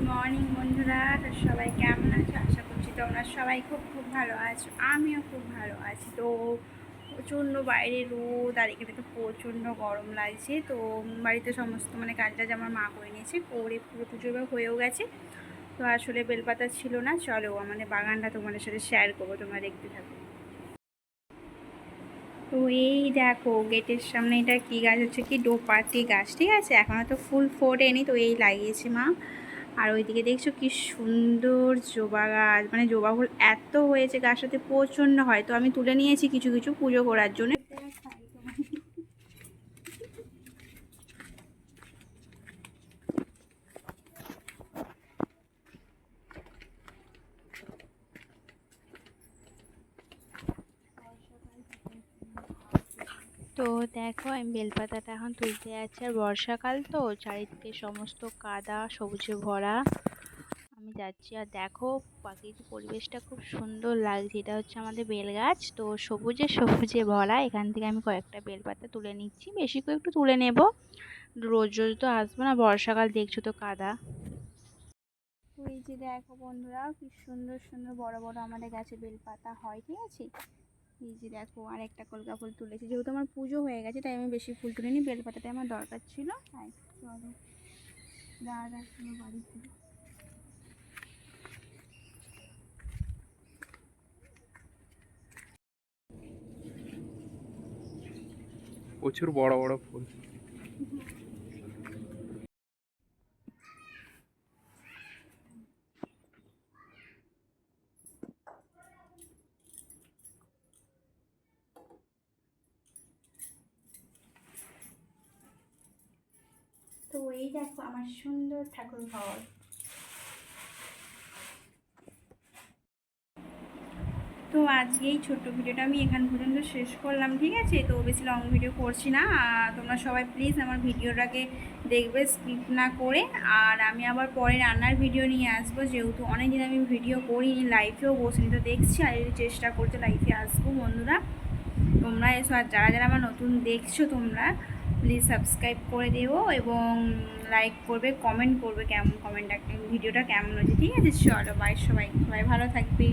Morning বন্ধুরা, তো সবাই কেমন আছো? আশা করছি তোমরা সবাই খুব খুব ভালো আছো। আমিও খুব ভালো আছি। তো প্রচণ্ড বাইরে রোদ, আর এখানে তো প্রচণ্ড গরম লাগছে। তো বাড়িতে সমস্ত কাজ টাজ আমার মা করে নিয়েছে, করে পুরো পুজো হয়েও গেছে। তো আসলে বেলপাতা ছিল না। চলো আমাদের বাগানটা তোমাদের সাথে শেয়ার করবো, তোমরা দেখতে থাকো। তো এই দেখো গেটের সামনে এটা কি গাছ হচ্ছে, কি দোপাটি গাছ, ঠিক আছে। এখনও তো ফুল ফোটেনি, তো এই লাগিয়েছে মা। আর ওইদিকে দেখছো কি সুন্দর জবা গাছ, জবা ফুল এত হয়েছে গাছটাতে, প্রচণ্ড হয়। তো আমি তুলে নিয়েছি কিছু কিছু পুজো করার জন্য। তো দেখো আমি বেলপাতাটা এখন তুলতে যাচ্ছি, আর বর্ষাকাল তো চারিদিকে সমস্ত কাদা সবুজে ভরা। আমি যাচ্ছি, আর দেখো প্রাকৃতিক পরিবেশটা খুব সুন্দর লাগছে। এটা হচ্ছে আমাদের বেল গাছ, তো সবুজে সবুজে ভরা। এখান থেকে আমি কয়েকটা বেলপাতা তুলে নিচ্ছি, বেশি করে একটু তুলে নেব। রোজ রোজ তো আসবো না, বর্ষাকাল দেখছো তো কাদা। তো এই যে দেখো বন্ধুরা, কি সুন্দর সুন্দর বড় বড় আমাদের গাছে বেলপাতা হয়, ঠিক আছে। এই যে দেখো আর একটা কলকা ফুল তুলেছি, যেহেতু আমার পুজো হয়ে গেছে তাই আমি বেশি ফুল তুলিনি, বেলপাতাটা আমার দরকার ছিল তাই। চলো দাদা বাড়িতে। প্রচুর বড় বড় ফুল। তো এই দেখো আমার সুন্দর ঠাকুর ঘর। তো আজকে এই ছোট্ট ভিডিওটা আমি এখান পর্যন্ত শেষ করলাম, ঠিক আছে। তো বেশি লং ভিডিও করছি না। তোমরা সবাই প্লিজ আমার ভিডিওটাকে দেখবে স্কিপ না করে। আর আমি আবার পরে রান্নার ভিডিও নিয়ে আসবো, যেহেতু অনেকদিন আমি ভিডিও করিনি, লাইফেও বসিনি। তো দেখছি আর চেষ্টা করতে লাইফে আসবো বন্ধুরা। তোমরা এসো, আর যারা যারা আমার নতুন দেখছো তোমরা প্লিজ সাবস্ক্রাইব করে দিও এবং লাইক করবে, কমেন্ট করবে কেমন ভিডিওটা কেমন হয়েছে, ঠিক আছে। চলো বাই, সবাই সবাই ভালো থাকবে।